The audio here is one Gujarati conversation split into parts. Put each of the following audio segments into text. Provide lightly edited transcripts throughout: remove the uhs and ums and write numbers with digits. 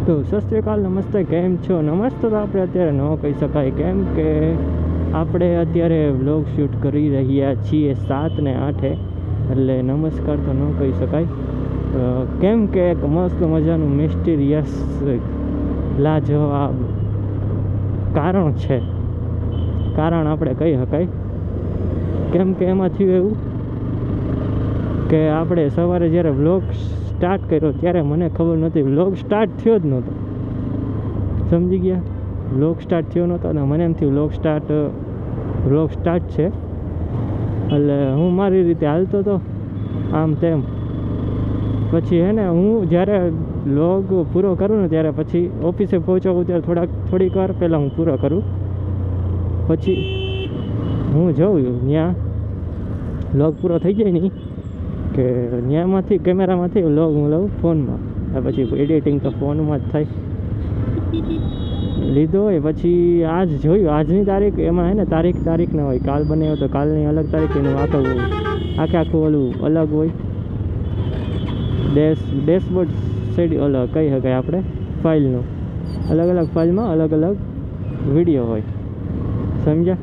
તો સત શ્રી અકાલ, નમસ્તે, કેમ છો? નમસ્તે તો આપણે અત્યારે ન કહી શકાય, કેમ કે આપણે અત્યારે વ્લોગ શૂટ કરી રહ્યા છીએ 7 ને 8, એટલે નમસ્કાર તો ન કહી શકાય, કેમ કે એક મસ્ત મજાનું મિસ્ટીરિયસ લાજવાબ કારણ છે. કારણ આપણે કહી શકાય, કેમ કે એમાં થયું એવું કે આપણે સવારે જ્યારે વ્લોગ સ્ટાર્ટ કર્યો ત્યારે મને ખબર નહોતી વ્લોગ સ્ટાર્ટ થયો જ નહોતો. સમજી ગયા? વ્લોગ સ્ટાર્ટ થયો નહોતો અને મને એમ થયું વ્લોગ સ્ટાર્ટ છે, એટલે હું મારી રીતે હાલતો હતો આમ તેમ. પછી હે ને હું જ્યારે વ્લોગ પૂરો કરું ને ત્યારે પછી ઓફિસે પહોંચાવું ત્યારે થોડીક વાર પહેલાં હું પૂરો કરું, પછી હું જોઉં ત્યાં વ્લોગ પૂરો થઈ જાય નહીં કે ત્યાંમાંથી કેમેરામાંથી વ્લોગ હું લઉં ફોનમાં, પછી એડિટિંગ તો ફોનમાં જ થાય. લીધો હોય પછી આજ જોયું, આજની તારીખ એમાં હે ને તારીખ ના હોય, કાલ બનાવ્યો તો કાલની અલગ તારીખ, એનું આખું ઓલું અલગ હોય. ડેશબોર્ડ શેડ્યુલ અલગ કહી શકાય આપણે, ફાઇલનું અલગ ફાઇલમાં અલગ વિડીયો હોય. સમજ્યા?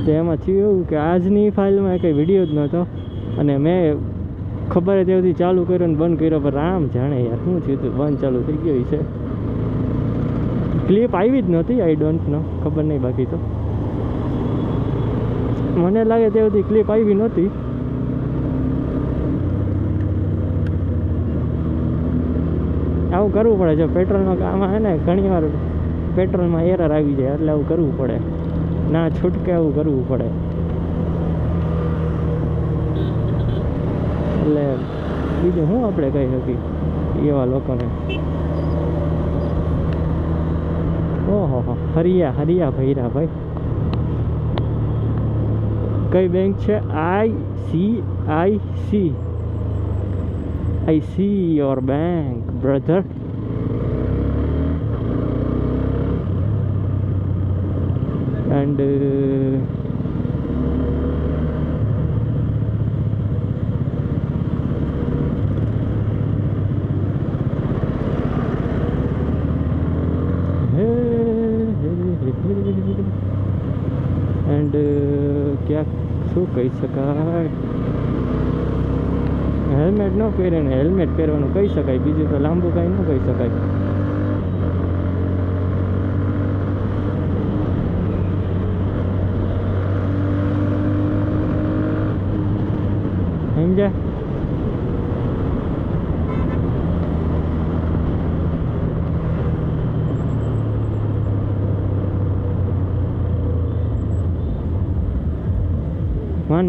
તો એમાં થયું એવું કે આજની ફાઇલમાં કંઈ વિડીયો જ નહોતો, અને મેં ખબર જ એવથી ચાલુ કર્યો ને બંધ કર્યો, પણ રામ જાણે યાર શું થયું હતું, બંધ ચાલુ થઈ ગયો છે. ક્લિપ આવી જ નહોતી, આઈ ડોન્ટ નો, ખબર નહીં. બાકી તો મને લાગે તેવથી ક્લિપ આવી નહોતી. આવું કરવું પડે, જો પેટ્રોલનો કામ આવે ને ઘણી વાર પેટ્રોલમાં એરર આવી જાય, એટલે આવું કરવું પડે, ના છૂટકે આવું કરવું પડે. એટલે બીજું શું આપણે કહી શકીએ એવા લોકોને. ઓહો હરિયા ભૈરા ભાઈ. કઈ બેંક છે? I see your bank, brother. And क्या શું કહી શકાય, હેલ્મેટ ન પહેરે ને હેલ્મેટ પહેરવાનું કહી શકાય, બીજું તો લાંબુ કાંઈ ન કહી શકાય. સમજ્યા?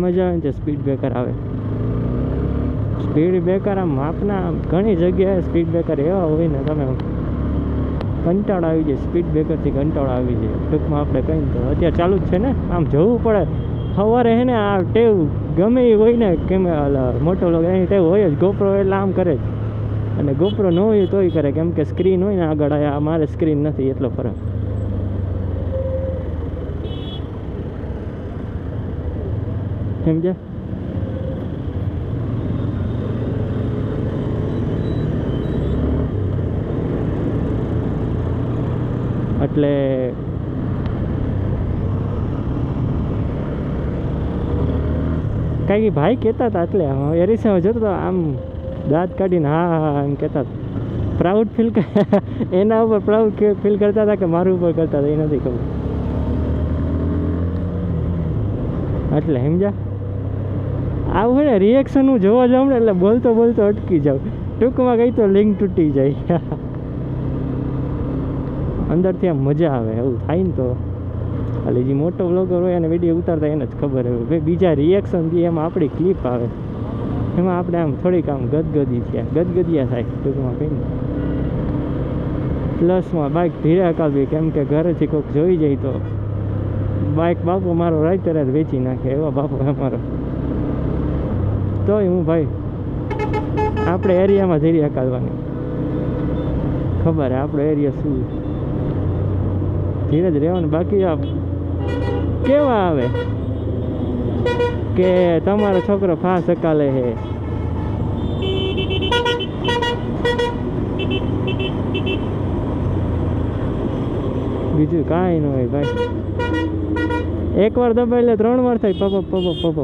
મજા આવે ને સ્પીડ બ્રેકર આવે. સ્પીડ બ્રેકર આમ માપના ઘણી જગ્યાએ સ્પીડ બ્રેકર એવા હોય ને, તમે કંટાળો આવી જાય, સ્પીડ બ્રેકરથી કંટાળો આવી જાય. ટૂંકમાં આપણે કંઈ તો અત્યારે ચાલુ જ છે ને, આમ જવું પડે. સવારે હે ને આ ટેવ ગમે એ હોય ને, કેમ મોટો લોકો એની ટેવ હોય જ, ગોપ્રો એટલે આમ કરે જ, અને ગોપ્રો ન હોય તોય કરે, કેમ કે સ્ક્રીન હોય ને આગળ. મારે સ્ક્રીન નથી એટલો ફરક. સમજ્યા? એટલે કઈ ભાઈ કહેતા હતા, એટલે એરિસા જોતો હતો આમ દાંત કાઢીને હા એમ કહેતા હતા. પ્રાઉડ ફીલ એના ઉપર પ્રાઉડ ફીલ કરતા હતા કે મારું ઉપર કરતા હતા, એ નથી ખબર. એટલે સમજ્યા? આવું હોય ને રિએક્શન હું જોવા જાઉં ને એટલે બોલતો અટકી જાઉં. ટૂંકમાં કહી તો લિંક તૂટી જાય. અંદરથી આમ મજા આવે, એવું થાય ને. તો એટલે જે મોટો વ્લોગર હોય અને વિડીયો ઉતારતા એને જ ખબર હોય ભાઈ, બીજા રિએક્શન દે એમાં આપણી ક્લિપ આવે, એમાં આપણે આમ થોડીક આમ ગદગદિયા થાય. ટૂંકમાં કંઈ નહીં. પ્લસમાં બાઇક ધીરે હકાવવી, કેમ કે ઘરેથી કોઈક જોઈ જાય તો બાઇક બાપુ મારો રાત વેચી નાખે, એવા બાપુ અમારો. તોય હું ભાઈ આપણે એરિયામાં ધીરે હકાવવાની, ખબર હે આપણો એરિયા શું, ધીરે જ રહેવાનું. બાકી આ કેવા આવે કે તમારો છોકરો ફાસ હકાલે હે, બીજું કાંઈ ન હોય ભાઈ. એકવાર દબાઈ એટલે 3 વાર થાય પપ પપ પપ.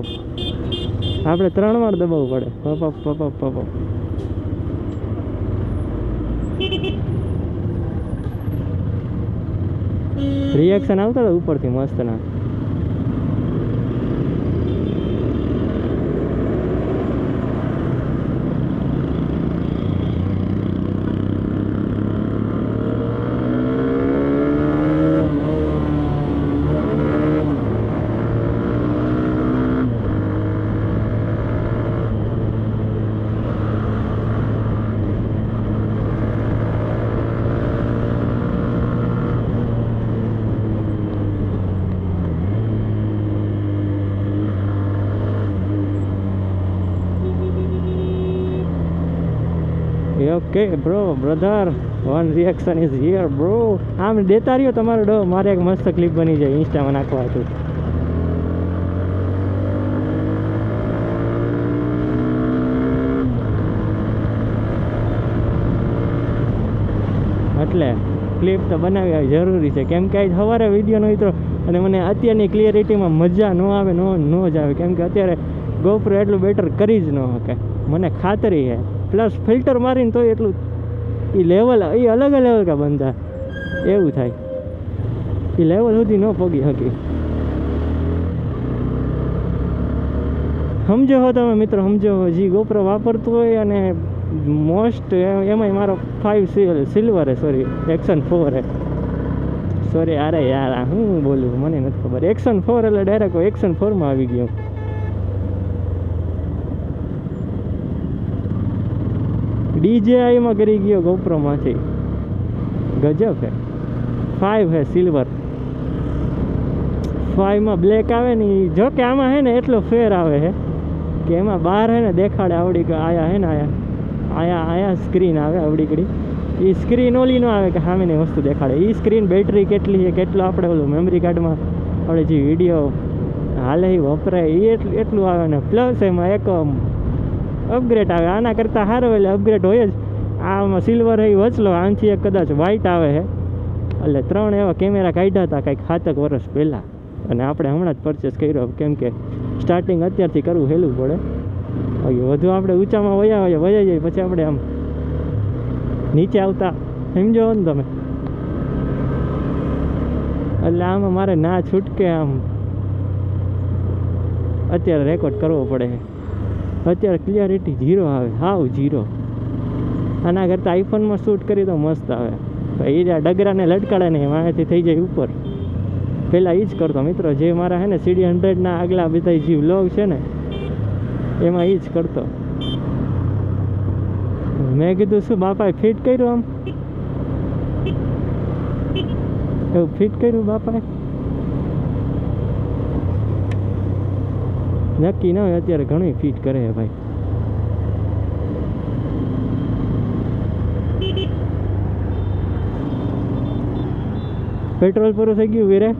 આપણે 3 વાર દબાવવું પડે પપ પપ પપ. રિએક્શન આવતા હતા ઉપરથી મસ્ત ના. Okay bro brother, 1 reaction is here bro. આમ દેતા રહ્યો તમારો ડો, મારે એક મસ્ત ક્લિપ બની જાય ઇન્સ્ટામાં નાખવા હતું. એટલે ક્લિપ તો બનાવી જરૂરી છે, કેમ કે સવારે વિડીયો નો ઉતરો અને મને અત્યારની ક્લિયરિટીમાં મજા ન આવે, ન જ આવે, કેમ કે અત્યારે GoPro એટલું બેટર કરી જ ન શકે, મને ખાતરી છે. પ્લસ ફિલ્ટર મારીને તો એટલું એ લેવલ એ અલગ લેવલ કા બનતા એવું થાય, એ લેવલ સુધી ન પગી શકી. સમજો હો તમે મિત્રો, સમજો હો જે GoPro વાપરતું હોય અને મોસ્ટ એમાંય મારો 5 સિલ્વર સોરી એક્શન 4 સોરી અરે યાર હું બોલું મને નથી ખબર. એક્શન 4 એટલે ડાયરેક્ટ એક્શન 4માં આવી ગયો. DJI માં કરી ગયો GoPro માંથી, ગજબ છે. 5 હે સિલ્વર, 5 માં બ્લેક આવે ને. જો કે આમાં હે ને એટલો ફેર આવે છે કે એમાં બહાર હે ને દેખાડે આવડી કે આયા હે ને આયા સ્ક્રીન આવે આવડી કડી. એ સ્ક્રીન ઓલી ન આવે કે સામેની વસ્તુ દેખાડે. એ સ્ક્રીન બેટરી કેટલી છે, કેટલો આપણે ઓલું મેમરી કાર્ડમાં આપણે જે વિડીયો હાલે એ વપરાય એ એટલું આવે ને. પ્લસ એમાં એક અપગ્રેડ આવે, આના કરતાં સારો એટલે અપગ્રેડ હોય જ. આમાં સિલ્વર એ વચલો, આનાથી એક કદાચ વ્હાઇટ આવે છે. એટલે 3 એવા કેમેરા કાઢ્યા હતા કંઈક 7 વર્ષ પહેલાં, અને આપણે હમણાં જ પરચેસ કર્યો, કેમ કે સ્ટાર્ટિંગ અત્યારથી કરવું હેલું પડે. વધુ આપણે ઊંચામાં વયા જાય પછી આપણે આમ નીચે આવતા સમજો ને તમે. એટલે આમાં મારે ના છૂટકે આમ અત્યારે રેકોર્ડ કરવો પડે. અત્યારે ક્લિયરિટી 0 આવે, હાવ 0. આના કરતાં આઈફોનમાં શૂટ કરી તો મસ્ત આવે. એ ડગરાને લટકાડે ને એમાંથી થઈ જાય ઉપર. પહેલાં એ જ કરતો મિત્રો, જે મારા હે ને CD 100ના આગલા બધા જે વ્લોગ છે ને એમાં એ જ કરતો. મેં કીધું શું બાપાએ ફિટ કર્યું, આમ એવું ફિટ કર્યું બાપાએ, નક્કી ન હોય. અત્યારે ઘણી ફિટ કરે છે ભાઈ. પેટ્રોલ પૂરું થઈ ગયું વીરે.